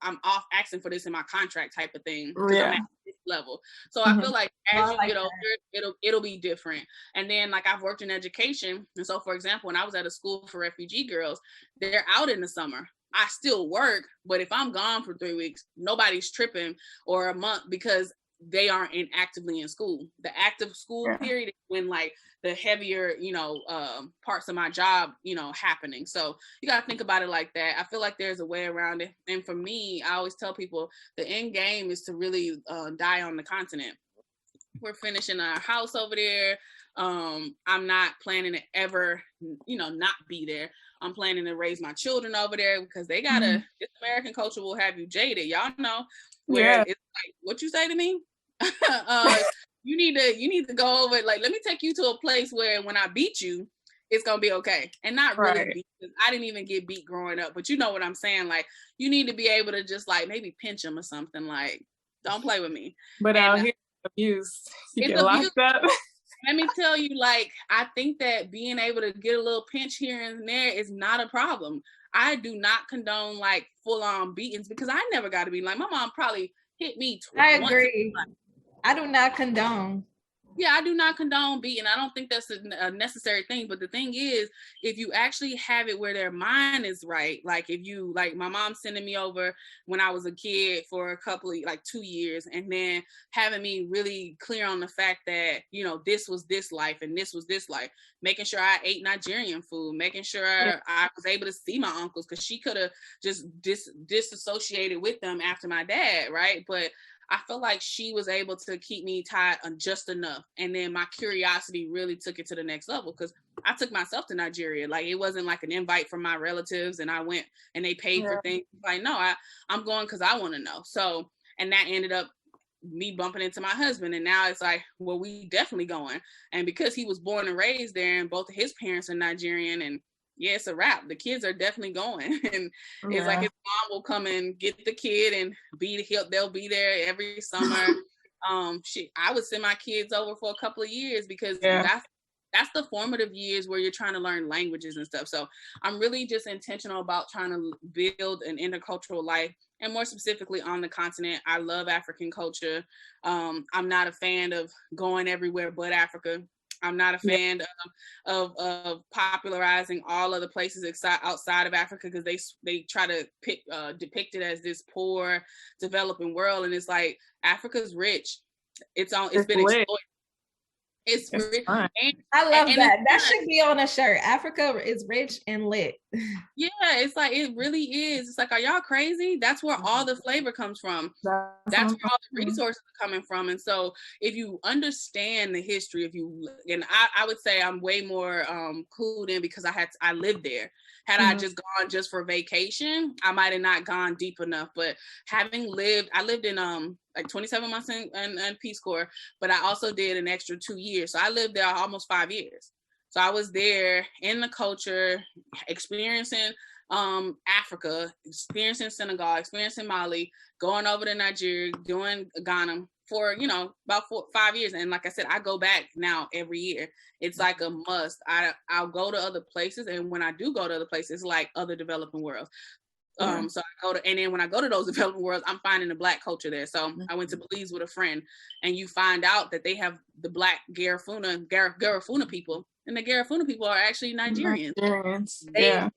I'm off asking for this in my contract type of thing. Yeah. I'm at this level. So I feel like as you get older, it'll be different. And then like I've worked in education. And so for example, when I was at a school for refugee girls, they're out in the summer. I still work, but if I'm gone for 3 weeks, nobody's tripping, or a month, because they aren't actively in school. The active school period is when like the heavier, parts of my job, happening. So you got to think about it like that. I feel like there's a way around it. And for me, I always tell people the end game is to really die on the continent. We're finishing our house over there. I'm not planning to ever, not be there. I'm planning to raise my children over there because they gotta, this American culture will have you jaded. Y'all know where it's like, what you say to me? You need to go over, like, let me take you to a place where when I beat you, it's gonna be okay. And not really beat, because I didn't even get beat growing up, but you know what I'm saying? Like, you need to be able to just like maybe pinch them or something, like, don't play with me. But out here, abuse. You get locked up. Let me tell you, like, I think that being able to get a little pinch here and there is not a problem. I do not condone like full on beatings, because I never got to be like, my mom probably hit me twice. I agree. I do not condone. Yeah, I do not condone beating. I don't think that's a necessary thing. But the thing is, if you actually have it where their mind is right, like if you, like my mom sending me over when I was a kid for a couple of, like 2 years, and then having me really clear on the fact that, this was this life and this was this life, making sure I ate Nigerian food, making sure I was able to see my uncles, because she could have just disassociated with them after my dad, right? But I feel like she was able to keep me tied on just enough. And then my curiosity really took it to the next level, because I took myself to Nigeria. Like, it wasn't like an invite from my relatives and I went and they paid for things. Like, no, I'm going because I want to know. So, and that ended up me bumping into my husband. And now it's like, well, we definitely going. And because he was born and raised there and both of his parents are Nigerian, and yeah, it's a wrap. The kids are definitely going. And it's like his mom will come and get the kid and they'll be there every summer. I would send my kids over for a couple of years, because that's the formative years where you're trying to learn languages and stuff. So I'm really just intentional about trying to build an intercultural life, and more specifically on the continent. I love African culture. I'm not a fan of going everywhere but Africa. I'm not a fan of popularizing all other places outside of Africa, because they try to depict it as this poor developing world, and it's like, Africa's rich. It's been exploited. It's rich. Fun. I love that. That should be on a shirt. Africa is rich and lit. Yeah, it's like, it really is. It's like, are y'all crazy? That's where all the flavor comes from. That's where all the resources are coming from. And so if you understand the history, and I would say I'm way more clued in because I lived there. Had I just gone just for vacation, I might have not gone deep enough. But I lived in like 27 months in Peace Corps, but I also did an extra 2 years. So I lived there almost 5 years. So I was there in the culture, experiencing Africa, experiencing Senegal, experiencing Mali, going over to Nigeria, doing Ghana for, about 5 years. And like I said, I go back now every year. It's like a must. I'll go to other places. And when I do go to other places, it's like other developing worlds. So and then when I go to those developing worlds, I'm finding the Black culture there. So I went to Belize with a friend, and you find out that they have the Black Garifuna people, and the Garifuna people are actually Nigerians. They,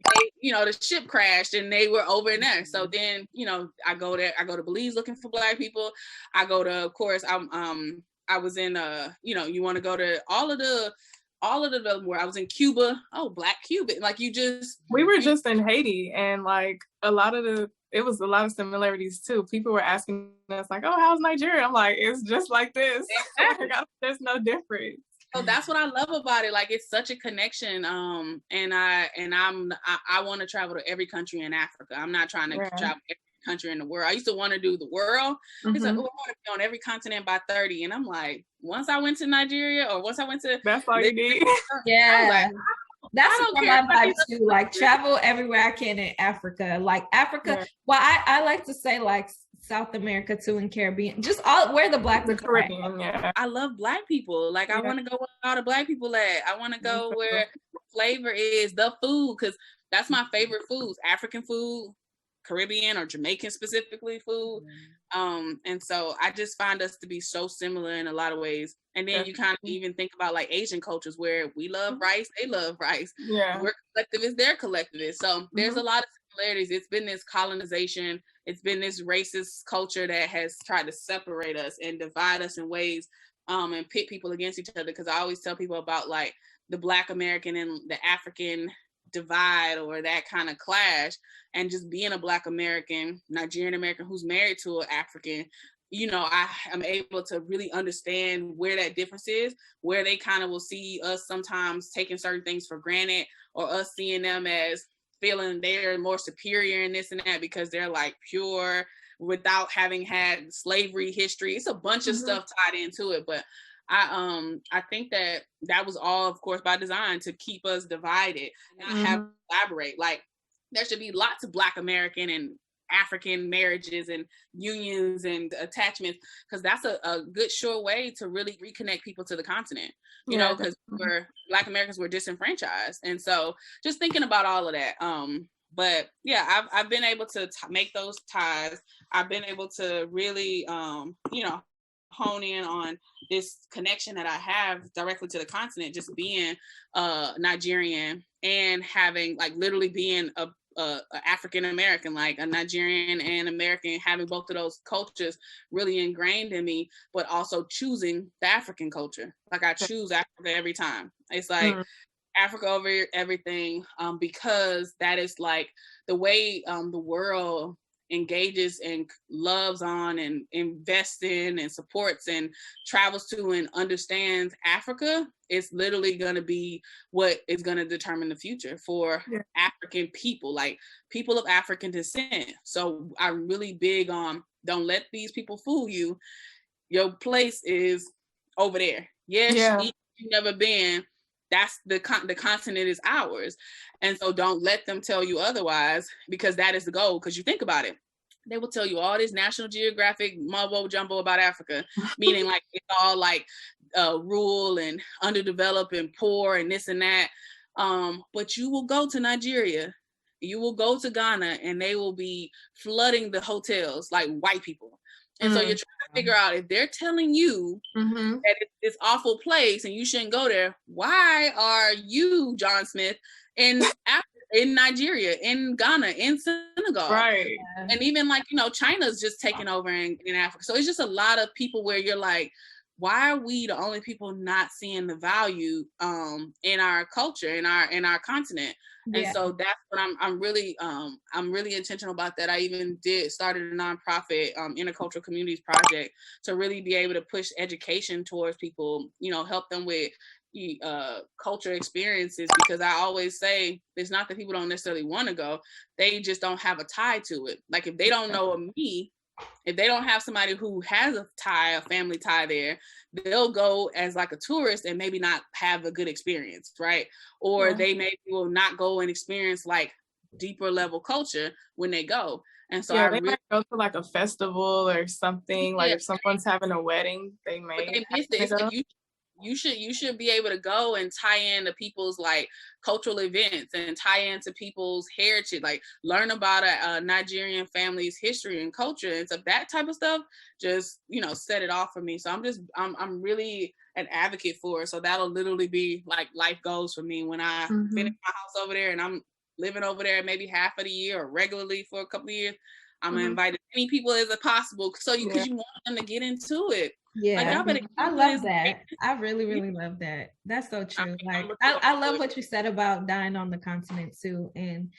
the ship crashed and they were over in there. So then, I go to Belize looking for Black people. I go to, of course, I was in, you want to go to all of the development where I was in Cuba. Oh, Black Cuban. Like we were just in Haiti, and like it was a lot of similarities too. People were asking us like, oh, how's Nigeria? I'm like, it's just like this. Exactly. There's no difference. So that's what I love about it. Like, it's such a connection. And I want to travel to every country in Africa. I'm not trying to travel every country in the world. I used to want to do the world. It's like, I want to be on every continent by 30. And I'm like, once I went to Nigeria, or once I went to, that's all you need. Yeah. Like, that's what my vibe too. Like, travel everywhere I can in Africa. Like Africa. Yeah. Well, I like to say like South America too, and Caribbean, just all where the Blacks are. Caribbean, yeah. I love Black people. Like, I want to go where all the Black people at. I want to go where flavor is, the food, because that's my favorite foods. African food, Caribbean or Jamaican specifically food. And so I just find us to be so similar in a lot of ways. And then you kind of even think about like Asian cultures where we love rice, they love rice. Yeah. We're collectivists, they're collectivists. So there's a lot of similarities. It's been this colonization, it's been this racist culture that has tried to separate us and divide us in ways and pit people against each other. Because I always tell people about like the Black American and the African divide, or that kind of clash. And just being a Black American, Nigerian American who's married to an African, I am able to really understand where that difference is, where they kind of will see us sometimes taking certain things for granted, or us seeing them as feeling they're more superior in this and that because they're like pure without having had slavery history. It's a bunch of stuff tied into it, but I think that was all, of course, by design to keep us divided, not have to collaborate. Like, there should be lots of Black American and African marriages and unions and attachments, because that's a good sure way to really reconnect people to the continent, because Black Americans were disenfranchised. And so just thinking about all of that. But yeah, I've been able to make those ties. I've been able to really, hone in on this connection that I have directly to the continent, just being Nigerian and having like literally being a African American, like a Nigerian and American, having both of those cultures really ingrained in me, but also choosing the African culture. Like, I choose Africa every time. It's like Africa over everything, because that is like the way the world engages and loves on and invests in and supports and travels to and understands Africa. It's literally going to be what is going to determine the future for African people, like people of African descent. So I'm really big on, don't let these people fool you. Your place is over there. Yes, you've never been. That's the continent is ours. And so don't let them tell you otherwise, because that is the goal. Because you think about it, they will tell you all this National Geographic mumbo jumbo about Africa, meaning like it's all like rural and underdeveloped and poor and this and that. But you will go to Nigeria, you will go to Ghana, and they will be flooding the hotels like white people. And so you're trying to figure out, if they're telling you that it's this awful place and you shouldn't go there, why are you, John Smith, in Nigeria, in Ghana, in Senegal? Right. And even like, China's just taking over in Africa. So it's just a lot of people where you're like, why are we the only people not seeing the value in our culture, in our continent? And so that's what I'm really intentional about that. I even started a nonprofit, Intercultural Communities Project, to really be able to push education towards people, help them with culture experiences, because I always say it's not that people don't necessarily want to go, they just don't have a tie to it. Like if they don't know me, if they don't have somebody who has a family tie there, they'll go as like a tourist and maybe not have a good experience, right? Or they maybe will not go and experience like deeper level culture when they go. And so they might go to like a festival or something. Like if someone's having a wedding, they may miss it. Like you should be able to go and tie into people's like cultural events and tie into people's heritage, like learn about a Nigerian family's history and culture and stuff. That type of stuff just set it off for me. So I'm really an advocate for it. So that'll literally be like life goals for me when I finish my house over there and I'm living over there maybe half of the year or regularly for a couple of years. I'm gonna invite as many people as possible, so because you want them to get into it. Yeah, like, I love that. I really, really love that. That's so true. Like I love what you said about dying on the continent too. And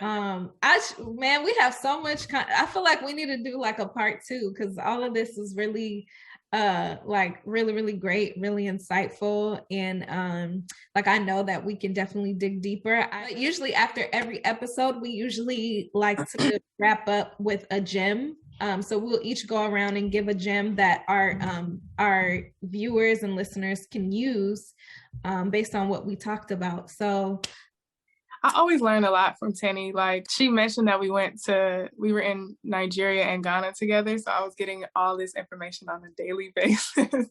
we have so much. I feel like we need to do like a part 2, because all of this is really like really, really great, really insightful. And like I know that we can definitely dig deeper. Usually after every episode, we usually like to wrap up with a gem. So we'll each go around and give a gem that our viewers and listeners can use based on what we talked about. So I always learn a lot from Teni. Like she mentioned that we were in Nigeria and Ghana together. So I was getting all this information on a daily basis.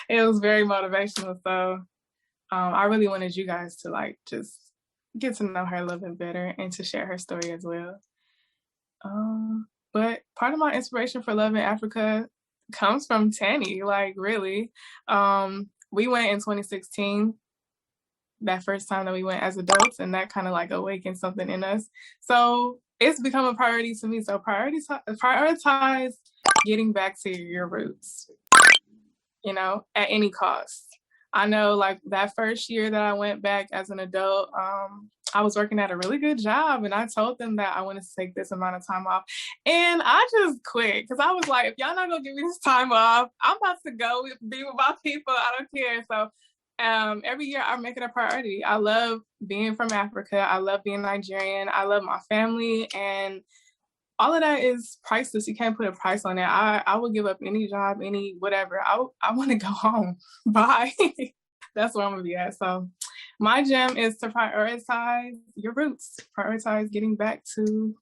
It was very motivational. So I really wanted you guys to like just get to know her a little bit better and to share her story as well. But part of my inspiration for loving Africa comes from Teni, like really. We went in 2016, that first time that we went as adults, and that kind of like awakened something in us. So it's become a priority to me. So prioritize getting back to your roots, at any cost. I know like that first year that I went back as an adult, I was working at a really good job and I told them that I wanted to take this amount of time off. And I just quit because I was like, if y'all not gonna give me this time off, I'm about to go be with my people. I don't care. So every year I make it a priority. I love being from Africa. I love being Nigerian. I love my family, and all of that is priceless. You can't put a price on it. I would give up any job, any whatever. I want to go home. Bye. That's where I'm gonna be at. So my gem is to prioritize your roots. Prioritize getting back to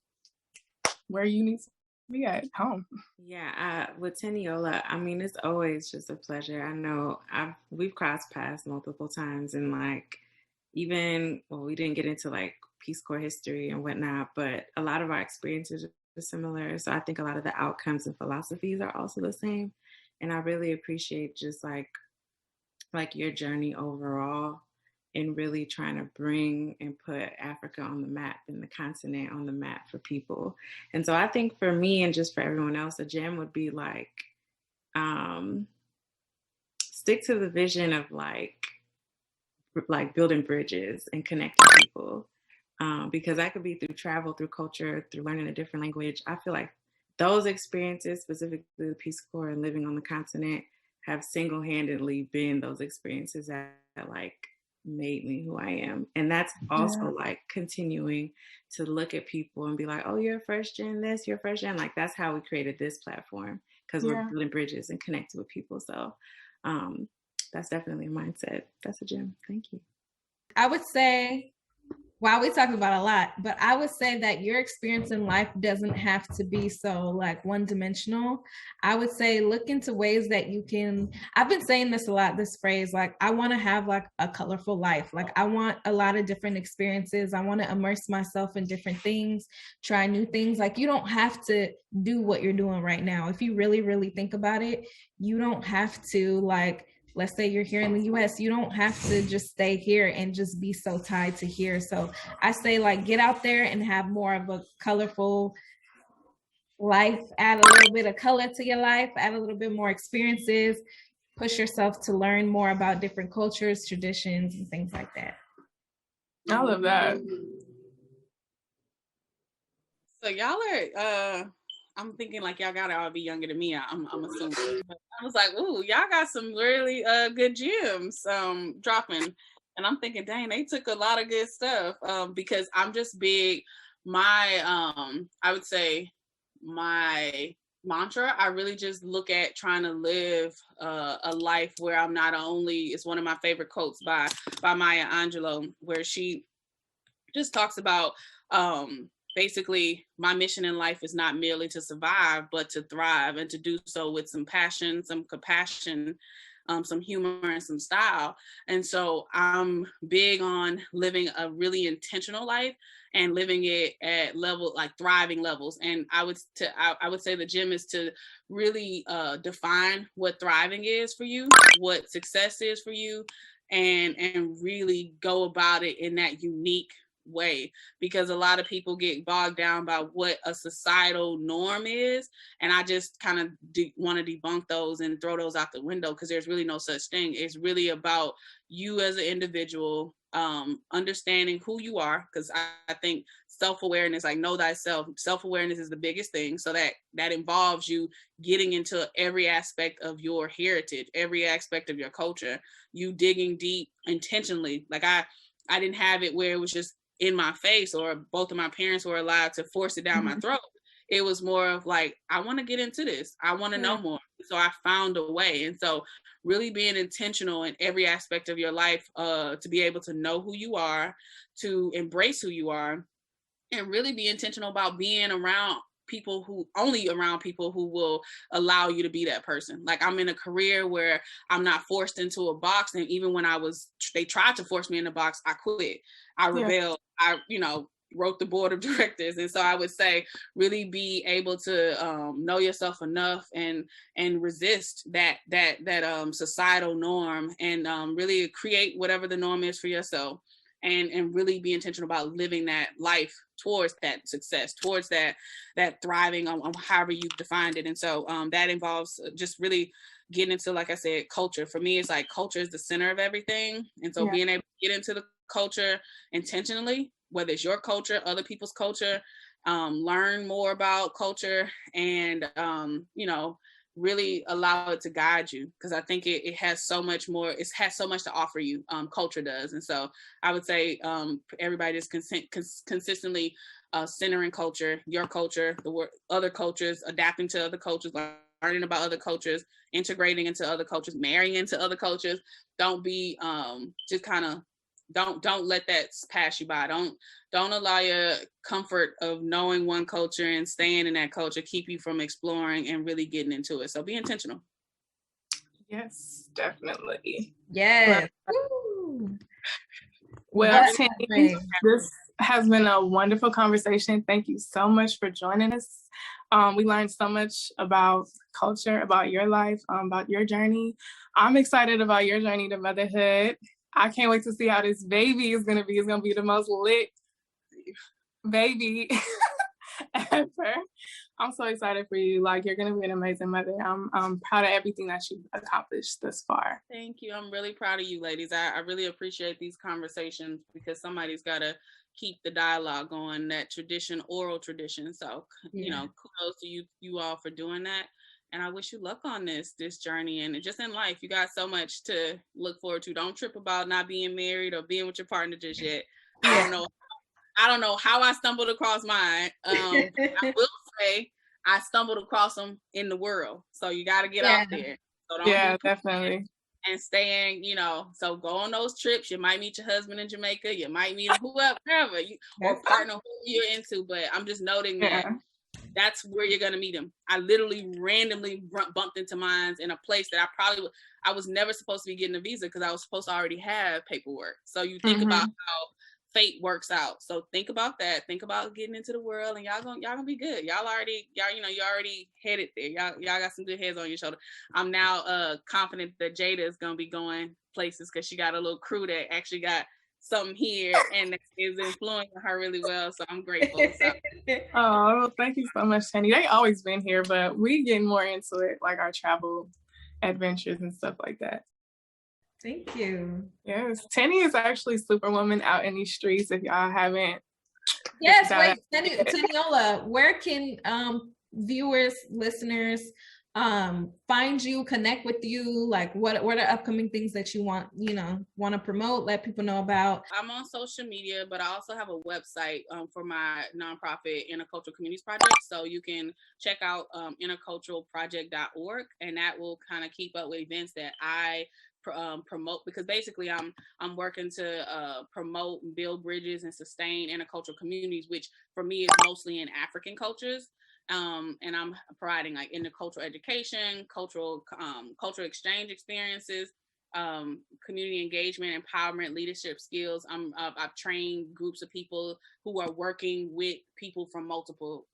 where you need to be at home. Yeah, with Tiniola, I mean, it's always just a pleasure. I know we've crossed paths multiple times, and like we didn't get into like Peace Corps history and whatnot, but a lot of our experiences are similar. So I think a lot of the outcomes and philosophies are also the same. And I really appreciate just like your journey overall in really trying to bring and put Africa on the map and the continent on the map for people. And so I think for me and just for everyone else, a gem would be like, stick to the vision of like building bridges and connecting people. Because that could be through travel, through culture, through learning a different language. I feel like those experiences, specifically the Peace Corps and living on the continent, have single-handedly been those experiences that like made me who I am. And that's also like continuing to look at people and be like, oh, you're first gen this, you're first gen. Like that's how we created this platform, because we're building bridges and connecting with people. So that's definitely a mindset. That's a gem. Thank you. I would say, wow, we talked about a lot, but I would say that your experience in life doesn't have to be so like one-dimensional. I would say look into ways that you can, I've been saying this a lot, this phrase, like I want to have like a colorful life. Like I want a lot of different experiences. I want to immerse myself in different things, try new things. Like you don't have to do what you're doing right now. If you really, really think about it, you don't have to like, let's say you're here in the US, you don't have to just stay here and just be so tied to here. So I say like, get out there and have more of a colorful life, add a little bit of color to your life, add a little bit more experiences, push yourself to learn more about different cultures, traditions, and things like that. I love that. So y'all are, I'm thinking like y'all gotta all be younger than me. I'm assuming. But I was like, ooh, y'all got some really good gems dropping, and I'm thinking, dang, they took a lot of good stuff. Because I'm just big. My I would say my mantra, I really just look at trying to live a life where I'm not only. It's one of my favorite quotes by Maya Angelou, where she just talks about basically, my mission in life is not merely to survive, but to thrive, and to do so with some passion, some compassion, some humor, and some style. And so I'm big on living a really intentional life and living it at level, like thriving levels. And I would say the gym is to really define what thriving is for you, what success is for you, and really go about it in that unique way, because a lot of people get bogged down by what a societal norm is, and I just kind of want to debunk those and throw those out the window, because there's really no such thing. It's really about you as an individual, understanding who you are, because I think self-awareness, like know thyself, self-awareness is the biggest thing. So that involves you getting into every aspect of your heritage, every aspect of your culture, you digging deep intentionally. Like I didn't have it where it was just in my face, or both of my parents were allowed to force it down my throat. It was more of like, I want to get into this. I want to know more. So I found a way. And so really being intentional in every aspect of your life, to be able to know who you are, to embrace who you are, and really be intentional about being around people who will allow you to be that person. Like I'm in a career where I'm not forced into a box. And even when they tried to force me in the box, I quit. I rebelled. I, wrote the board of directors. And so I would say really be able to know yourself enough and resist that societal norm, and really create whatever the norm is for yourself. And really be intentional about living that life towards that success, towards that thriving on however you've defined it. And so that involves just really getting into, like I said, culture. For me, it's like culture is the center of everything. And so being able to get into the culture intentionally, whether it's your culture, other people's culture, learn more about culture, and, really allow it to guide you, because I think it has so much more. It has so much to offer you. Culture does. And so I would say everybody is consistently centering culture, your culture, other cultures, adapting to other cultures, learning about other cultures, integrating into other cultures, marrying into other cultures. Don't be just kind of don't let that pass you by. Don't allow your comfort of knowing one culture and staying in that culture keep you from exploring and really getting into it. So be intentional. Yes, definitely. Yes. Well, Teni, this has been a wonderful conversation. Thank you so much for joining us. We learned so much about culture, about your life, about your journey. I'm excited about your journey to motherhood. I can't wait to see how this baby is going to be. It's going to be the most lit baby ever. I'm so excited for you. Like, you're going to be an amazing mother. I'm proud of everything that you've accomplished thus far. Thank you. I'm really proud of you, ladies. I really appreciate these conversations, because somebody's got to keep the dialogue going, that oral tradition. So, kudos to you all for doing that. And I wish you luck on this journey, and just in life. You got so much to look forward to. Don't trip about not being married or being with your partner just yet. I don't know how I stumbled across mine. I will say I stumbled across them in the world. So you got to get out there. So definitely. And staying, so go on those trips. You might meet your husband in Jamaica. You might meet whoever, or partner who you're into. But I'm just noting that that's where you're going to meet him. I literally randomly bumped into mine in a place that I was never supposed to be getting a visa, because I was supposed to already have paperwork. So you think about how fate works out. So think about that. Think about getting into the world, and y'all gonna be good. Y'all already headed there. Y'all got some good heads on your shoulder. I'm now confident that Jada is gonna be going places, because she got a little crew that actually got something here and is influencing her really well. So I'm grateful. So. Oh, thank you so much, Teni. They always been here, but we getting more into it, like our travel adventures and stuff like that. Thank you. Yes, Teni is actually Superwoman out in these streets. If y'all haven't. Yes, wait, Tiniola, where can viewers, listeners find you, connect with you? Like what are upcoming things that you want to promote, let people know about? I'm on social media, but I also have a website for my nonprofit Intercultural Communities Project. So you can check out interculturalproject.org, and that will kind of keep up with events that I promote, because basically I'm working to promote and build bridges and sustain intercultural communities, which for me is mostly in African cultures. And I'm providing like intercultural education, cultural exchange experiences, community engagement, empowerment, leadership skills. I've trained groups of people who are working with people from multiple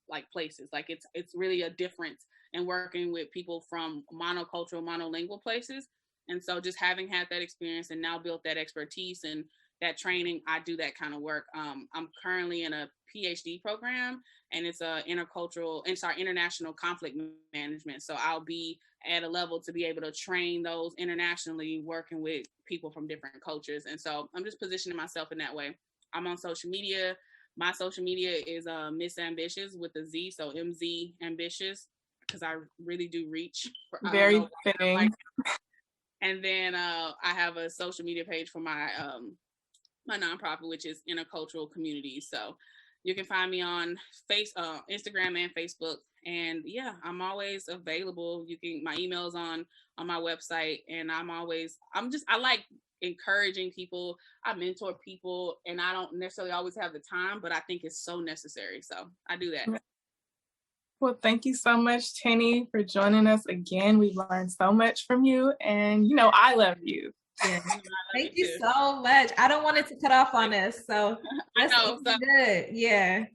like places. Like it's really a difference in working with people from monocultural, monolingual places. And so just having had that experience and now built that expertise and that training, I do that kind of work. I'm currently in a PhD program, and it's international conflict management. So I'll be at a level to be able to train those internationally, working with people from different cultures. And so I'm just positioning myself in that way. I'm on social media. My social media is Miss Ambitious with a Z, so MZ Ambitious, because I really do reach. Very fitting. And then I have a social media page for my my nonprofit, which is Intercultural Communities. So you can find me on Instagram and Facebook. And yeah, I'm always available. My email's on my website, and I like encouraging people. I mentor people, and I don't necessarily always have the time, but I think it's so necessary. So I do that. Well, thank you so much, Teni, for joining us again. We've learned so much from you, and I love you. Yeah. Thank you so much. I don't want it to cut off on us, so that's good. Yeah.